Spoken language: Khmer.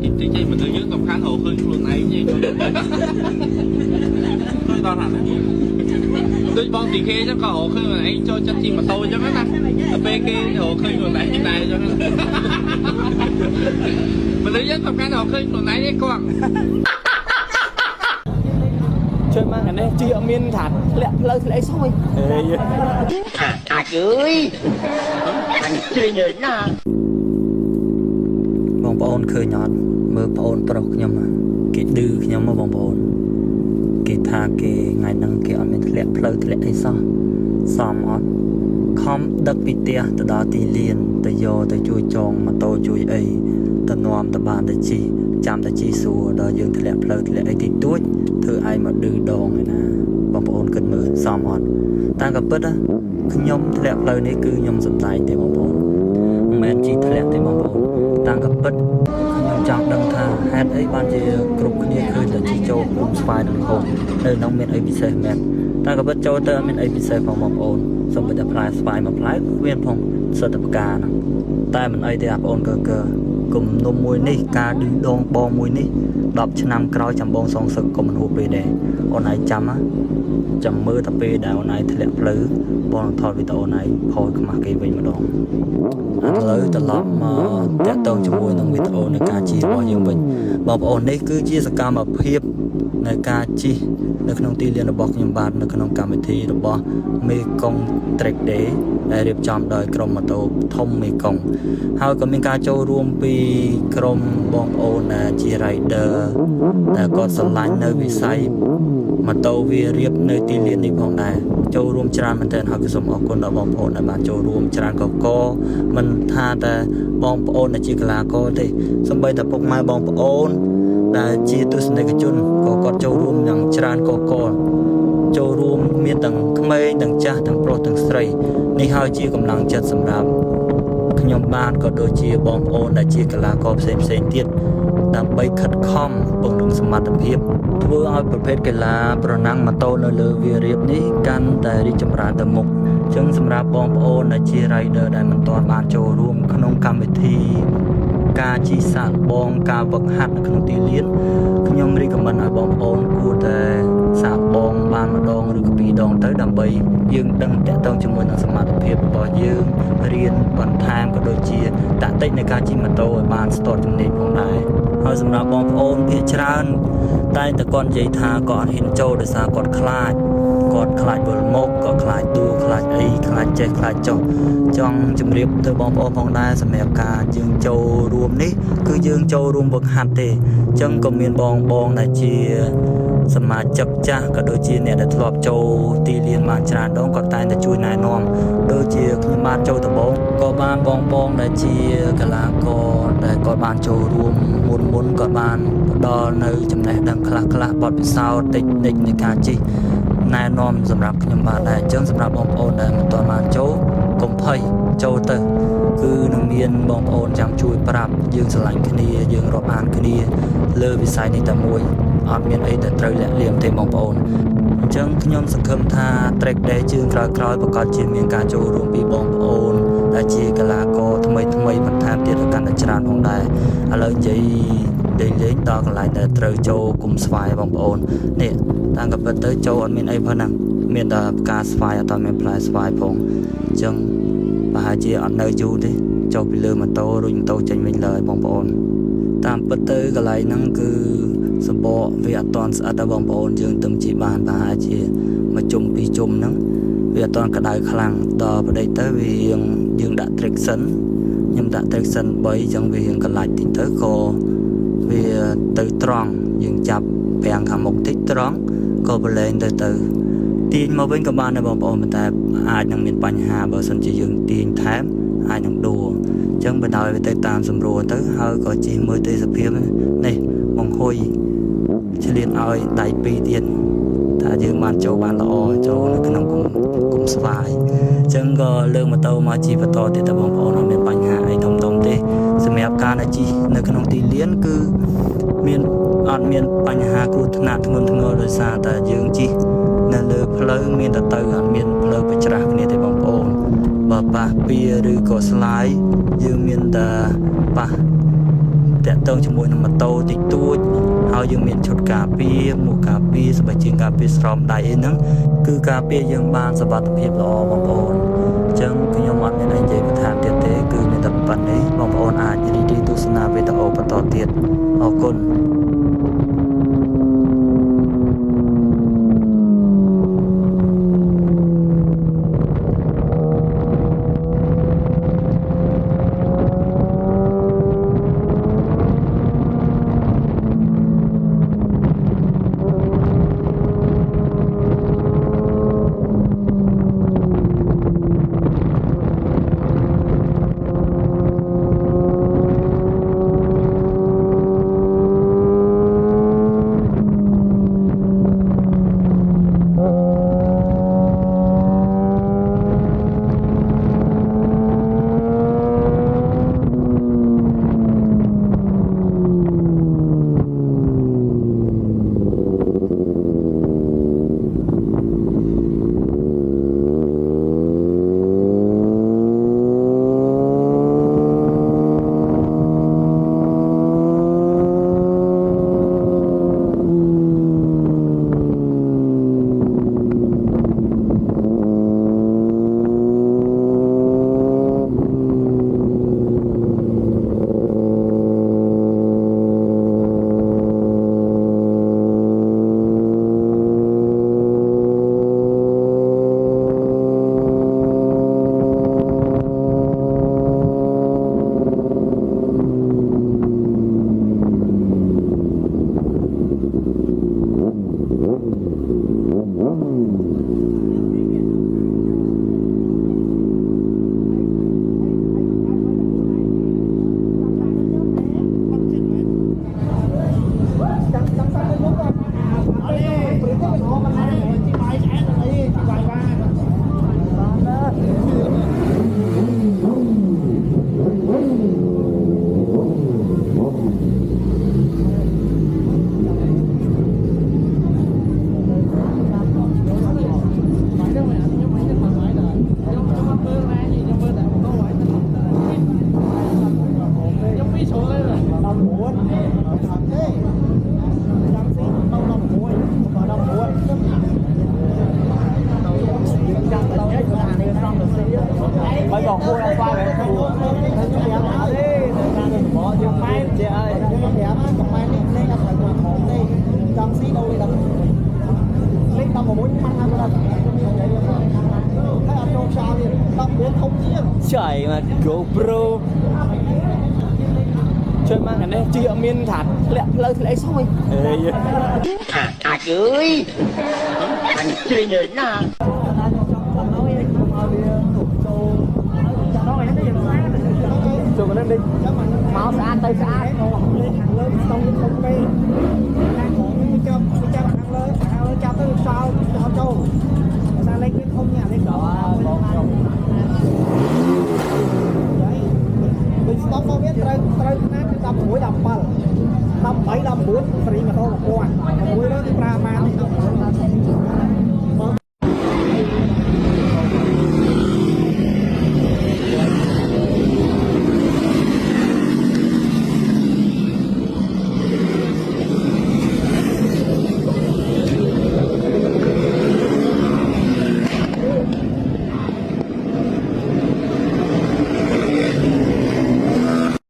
จริงๆมันเยอะกับการโหขึ้นคนไหนนี่tôi đo hẳn tôi bong thì kia chắc có hồ khơi rồi nãy cho chân chim mà tôi cho nó nè bê kia hồ khơi rồi nãy này cho nó mình lấy nhất tập cái hồ khơi rồi nãy đấy con chơi mang cái này chưa miên thạt lẹ lời thì lấy xong rồi thạt ơi thằng chơi nhớ nha បងប្អូនឃើញអត់មើលប្អូនប្រុសខ្ញុំគេឌឺខ្ញុំមកបងប្អូនគេថាគេថ្ងៃហ្នឹងគេអត់មានធ្លាក់ផ្លូវធ្លាក់អីសោះសមអត់ខំដឹកពីផ្ទះទៅដល់ទីលានទៅយកទៅជួយចងម៉ូតូជួយអីទៅនាំទៅបានទៅជីចាំតែជីសួរដល់យើងធ្លាក់ផ្លូវធ្លាក់អីទីទួចធ្វើឯងមកឌឺដងឯណាបងប្អូនគិតមើលសមអត់តាមក៏ពិតខ្ញុំធ្លាក់ផ្លូវនេះគឺខ្ញុំសំដែងទេបងប្អូនមិនមែនជីធ្លាក់ទេបងប្អូនតាមក៏ពិតខ្ញុំចង់ដឹងថាហេតុអីបានជាគ្រប់គ្នាឃើញតែជីចូលគុំស្វាយនឹងហូបនៅក្នុងមានអីពិសេសមែនតាមក៏ពិតចូលទៅអត់មានអីពិសេសផងបងប្អូនសូម្បីតែផ្លែស្វាយមួយផ្លែគឺមានផងសិតតែផ្កាហ្នឹងតែមិនអីទេបងប្អូនកើគុំនំមួយនេះការឌឺដងបងមួយនេះ10ឆ្នាំក្រោយចាំបងសងសឹកក៏មិនហួសពេលដែរអូនឯងចាំមើលតែពេលដែលអូនឯងធ្លាក់ផ្លូវបងថតវីដេអូអូនឯងផុសខ្មាស់គេវិញម្ដងឥឡូវត្រឡប់មកតាក់ទងជាមួយនឹងវីដេអូនៃការជិះរបស់យើងវិញបងប្អូននេះគឺជាសកម្មភាពនៃការជិះនៅក្នុងទីលានរបស់ខ្ញុំបាទនៅក្នុងកម្មវិធីរបស់មេកុង Trek Day ដែលរៀបចំដោយក្រុមម៉ូតូធំមេកុងហើយក៏មានការចូលរួមពីក្រុមបងប្អូនដែលជា rider ដែលគាត់ស្រឡាញ់នៅវិស័យម៉ូតូវារៀបនៅទីលាននេះផងដែរចូលរួមច្រើនមែនទែនហើយក៏សូមអរគុណដល់បងប្អូនដែលបានចូលរួមច្រើនកកមិនថាតែបងប្អូនដែលជាកីឡាករទេសូម្បីតែពុកម៉ែបងប្អូនដែលជាទស្សនិកជនក៏គាត់ចូលរួមយ៉ាងច្រើនកកចូលរួមមានទាំងក្មេងទាំងចាស់ទាំងប្រុសទាំងស្រីនេះហើយជាកម្លាំងចិត្តសម្រាប់ខ្ញុំបាទក៏ដូចជាបងប្អូនដែលជាកីឡាករផ្សេងទៀតដើម្បីខិតខំពង្រឹងសមត្ថភាពធ្វើឲ្យប្រភេទកីឡាប្រណាំងម៉ូតូនៅលើវាលរៀបនេះកាន់តែរីកចម្រើនទៅមុខអញ្ចឹងសម្រាប់បងប្អូនដែលជា rider ដែលមិនទាន់បានចូលរួមក្នុងកម្មវិធីការជិះសាកល្បងការវឹកហាត់នៅក្នុងទីលានខ្ញុំរីកមិនឲ្យបងប្អូនគួរតែសាកល្បងបានម្ដងឬក៏ពីរដងទៅដើម្បីយើងដឹងតាក់ទងជាមួយនឹងសមត្ថភាពរបស់យើងរៀនបន្ថែមក៏ដូចជាតាក់ទិចនៃការជិះម៉ូតូឲ្យបានស្ទាត់ជំនាញផងដែរហើយសម្រាប់បងប្អូនភាគច្រើនតែតែគាត់និយាយថាគាត់អត់ហ៊ានចូលដោយសារគាត់ខ្លាចវិលមកក៏ខ្លាចដួលខ្លាចអីខ្លាចចេះខ្លាចចុះចង់ជម្រាបទៅបងប្អូនផងដែរសម្រាប់ការយើងចូលរួមនេះគឺយើងចូលរួមវឹកហាត់ទេអញ្ចឹងក៏មានបងដែលជាសមាជិកចាស់ក៏ដូចជាអ្នកដែលធ្លាប់ចូលទីលានបានច្រើនដងគាត់តែងតែជួយណែនាំដូចជាខ្ញុំបានចូលដំបូងក៏បានបងដែលជាកីឡាករដែលគាត់បានចូលរួមមុនគាត់បានផ្ដល់នៅចំណេះដឹងខ្លះបទពិសោធន៍តិចនៃការជិះណែនាំសម្រាប់ខ្ញុំបានដែរអញ្ចឹងសម្រាប់បងប្អូនដែលមិនទាន់បានចូលកុំភ័យចូលទៅគឺនឹងមានបងប្អូនចាំជួយប្រាប់យើងស្រឡាញ់គ្នាយើងរាប់អានគ្នាលើវិស័យនេះតែមួយអត់មានអីដែលត្រូវលាក់លៀមទេបងប្អូនអញ្ចឹងខ្ញុំសង្ឃឹមថា Trek Day ជើងក្រោយប្រកាសជាមានការចូលរួមពីបងប្អូនដែលជាកីឡាករថ្មីបន្ថែមទៀតកាន់តែច្រើនផងដែរឥឡូវនិយាយលេងដល់កន្លែងដែលត្រូវចូលគុំស្វាយបងប្អូននេះតាមក៏ពិតទៅចូលអត់មានអីផងហ្នឹងមានតែផ្កាស្វាយអត់មានផ្លែស្វាយផងអញ្ចឹងប្រហែលជាអត់នៅយូរទេចុះពីលើម៉ូតូរុញម៉ូតូចេញវិញលើបងប្អូនតាមពិតទៅកន្លែងហ្នឹងគឺសម្បកវាអត់តាន់ស្អិតដល់បងប្អូនយើងទឹមជីបានប្រហែលជាមួយជុំពីរជុំហ្នឹងវាអត់តាន់ក្តៅខ្លាំងដល់ប្រដេកទៅវាយើងដាក់ traction ខ្ញុំដាក់ traction 3អញ្ចឹងវារៀងកន្លាច់តិចទៅក៏វាទៅត្រង់យើងចាប់ប្រាំងខាងមុខតិចត្រង់ក៏ប្រឡែងទៅទាញមកវិញក៏បានដែរបងប្អូនតែអាចនឹងមានបញ្ហាបើសិនជាយើងទាញថែមអាចនឹងដួលអញ្ចឹងបើដោយវាទៅតាមសម្រួលទៅហើយក៏ជិះមើលទេសភាពនេះបង្ហុយឆ្លៀតឲ្យដៃពីរទៀតថាយើងបានចូលបានល្អចូលនៅក្នុងគុំស្វាយអញ្ចឹងក៏លើកម៉ូតូមកជិះបន្តទៀតតែបងប្អូនអត់មានបញ្ហាអីធំទេសម្រាប់ការជិះនៅក្នុងទីលានគឺអត់មានបញ្ហាគ្រោះថ្នាក់ធ្ងន់ធ្ងរដោយសារតែយើងជិះនៅលើផ្លូវមានតែទៅអត់មានផ្លូវប្រច្រាស់គ្នាទេបងប្អូនបើប៉ះពៀឬក៏ស្លាយយើងមានតែប៉ះ តាក់ទងជាមួយនឹងម៉ូតូតិចតួចហើយយើងមានឈុតការពារមួកការពារស្បែកជើងការពារស្រោមដៃអីហ្នឹងគឺការពារយើងបានសុវត្ថិភាពល្អបងប្អូនអញ្ចឹងខ្ញុំអត់មានអីនិយាយបន្ថែមទៀតទេគឺមានតែប៉ុណ្្នេះបងប្អូនអាចរីករាយទស្សនាវីដេអូបន្តទៀតអរគុណchạy mà GoPro chơi mang cái này chưa miên thật lẹ lơ thì lấy xong rồi Thạch ơi anh chơi nhớ nè chụp cái đi máu xa tay xa xong cái không cây đang còn cho ăn lớn cho tới sau cho châu ta lấy cái không nhà lấy cỏ mình stop không biết trời trời nát đâm mũi đâm bal đâm 7 đâm 4 free mà thôi một con mũi đó thì ra ma thì